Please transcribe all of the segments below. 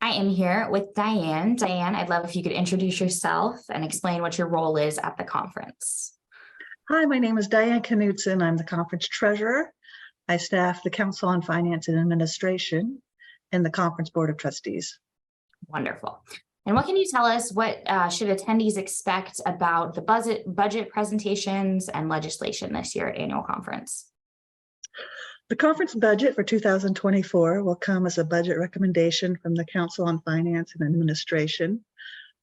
I am here with Diane. Diane, I'd love if you could introduce yourself and explain what your role is at the conference. Hi, my name is Diane Knudsen. I'm the conference treasurer. I staff the Council on Finance and Administration and the Conference Board of Trustees. Wonderful. And what can you tell us? What should attendees expect about the budget presentations and legislation this year at annual conference? The conference budget for 2024 will come as a budget recommendation from the Council on Finance and Administration.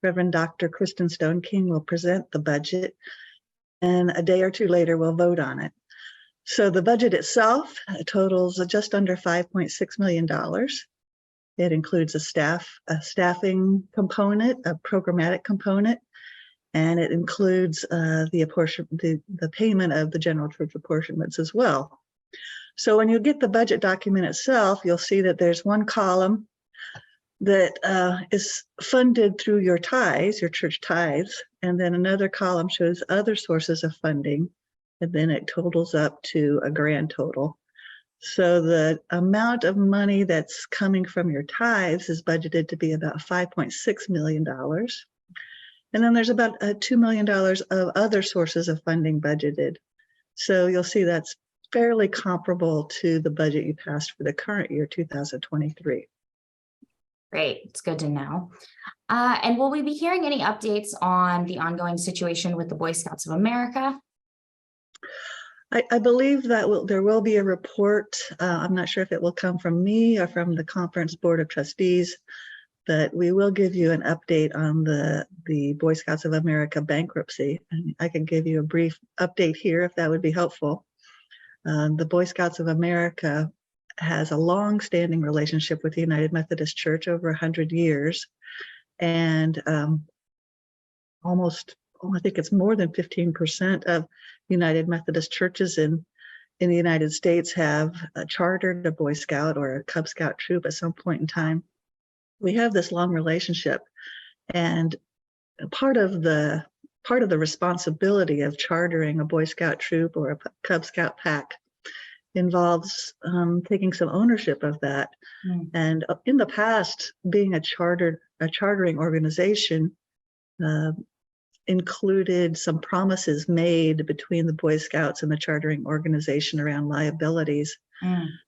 Reverend Dr. Kristen Stone King will present the budget, and a day or two later we'll vote on it. So the budget itself totals just under $5.6 million. It includes a staffing component, a programmatic component, and it includes the payment of the general church apportionments as well. So when you get the budget document itself, you'll see that there's one column that is funded through your tithes, your church tithes, and then another column shows other sources of funding, and then it totals up to a grand total. So the amount of money that's coming from your tithes is budgeted to be about $5.6 million. And then there's about $2 million of other sources of funding budgeted. So you'll see that's fairly comparable to the budget you passed for the current year, 2023. Great, it's good to know. And will we be hearing any updates on the ongoing situation with the Boy Scouts of America? I believe that there will be a report. I'm not sure if it will come from me or from the Conference Board of Trustees, but we will give you an update on the Boy Scouts of America bankruptcy. And I can give you a brief update here if that would be helpful. The Boy Scouts of America has a long-standing relationship with the United Methodist Church over 100 years, and I think it's more than 15% of United Methodist churches in the United States have chartered a Boy Scout or a Cub Scout troop at some point in time. We have this long relationship, and part of the responsibility of chartering a Boy Scout troop or a Cub Scout pack involves taking some ownership of that. And in the past, being a chartering organization included some promises made between the Boy Scouts and the chartering organization around liabilities.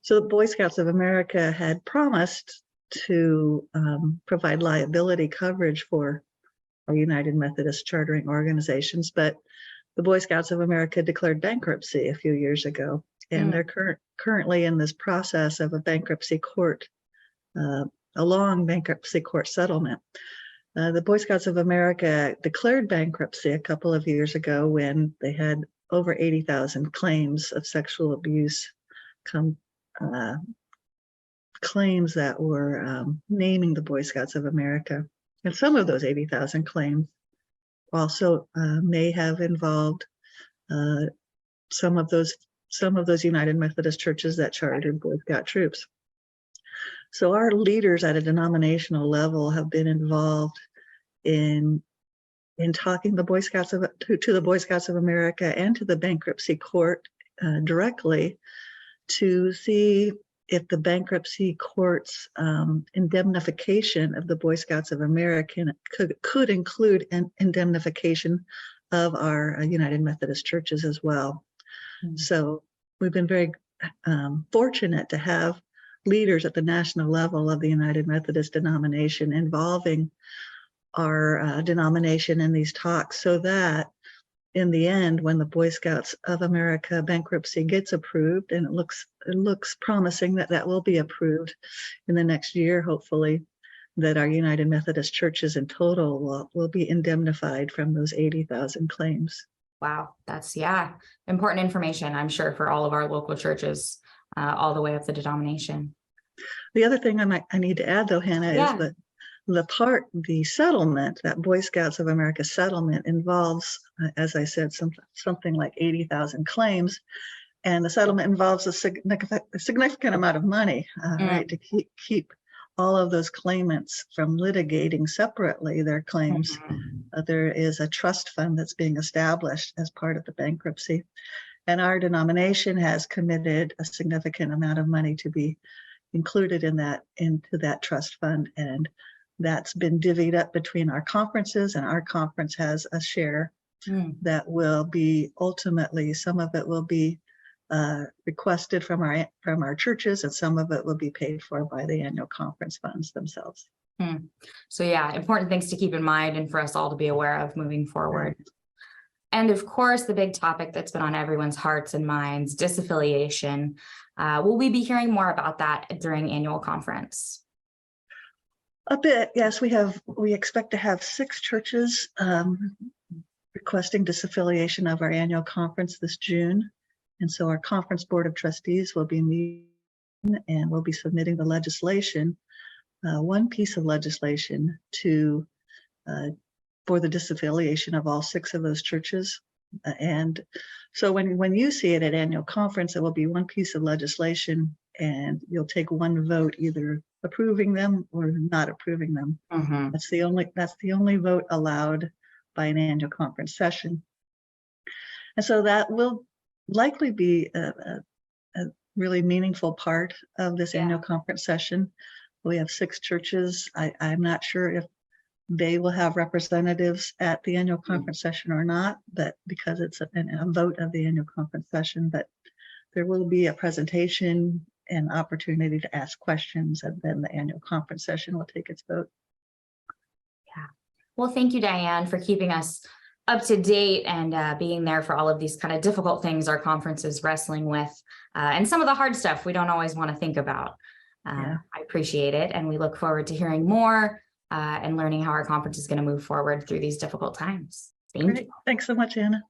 So the Boy Scouts of America had promised to provide liability coverage for our United Methodist chartering organizations, but the Boy Scouts of America declared bankruptcy a few years ago, and they're currently in this process of a bankruptcy court, a long bankruptcy court settlement. The Boy Scouts of America declared bankruptcy a couple of years ago when they had over 80,000 claims of sexual abuse, claims that were naming the Boy Scouts of America. And some of those 80,000 claims also may have involved some of those United Methodist churches that chartered Boy Scout troops. So our leaders at a denominational level have been involved in talking to the Boy Scouts of America and to the bankruptcy court directly to see if the bankruptcy court's indemnification of the Boy Scouts of America could include an indemnification of our United Methodist churches as well. So we've been very fortunate to have leaders at the national level of the United Methodist denomination involving our denomination in these talks, so that in the end, when the Boy Scouts of America bankruptcy gets approved, and it looks promising that will be approved in the next year, hopefully, that our United Methodist churches in total will be indemnified from those 80,000 claims. Wow, that's important information, I'm sure, for all of our local churches, all the way up the denomination. The other thing I need to add, though, Hannah, is that the settlement, that Boy Scouts of America settlement, involves, as I said, something like 80,000 claims, and the settlement involves a significant amount of money, right, to keep all of those claimants from litigating separately their claims. There is a trust fund that's being established as part of the bankruptcy, and our denomination has committed a significant amount of money to be included into that trust fund, and that's been divvied up between our conferences, and our conference has a share that will be ultimately, some of it will be requested from our churches, and some of it will be paid for by the annual conference funds themselves. So yeah, important things to keep in mind and for us all to be aware of moving forward. Right. And of course, the big topic that's been on everyone's hearts and minds, disaffiliation. Will we be hearing more about that during annual conference? A bit, yes. We expect to have 6 churches requesting disaffiliation of our annual conference this June. And so our conference board of trustees will be meeting, and we'll be submitting the legislation, one piece of legislation for the disaffiliation of all 6 of those churches. And so when you see it at annual conference, it will be one piece of legislation, and you'll take one vote, either approving them or not approving them. That's the only vote allowed by an annual conference session. And so that will likely be a really meaningful part of this annual conference session. We have 6 churches. I'm not sure if they will have representatives at the annual conference session or not, but because it's a vote of the annual conference session, but there will be a presentation and opportunity to ask questions, and then the annual conference session will take its vote. Yeah. Well, thank you, Diane, for keeping us up to date and being there for all of these kind of difficult things our conference is wrestling with, and some of the hard stuff we don't always want to think about. I appreciate it, and we look forward to hearing more and learning how our conference is going to move forward through these difficult times. Thank you. Thanks so much, Anna.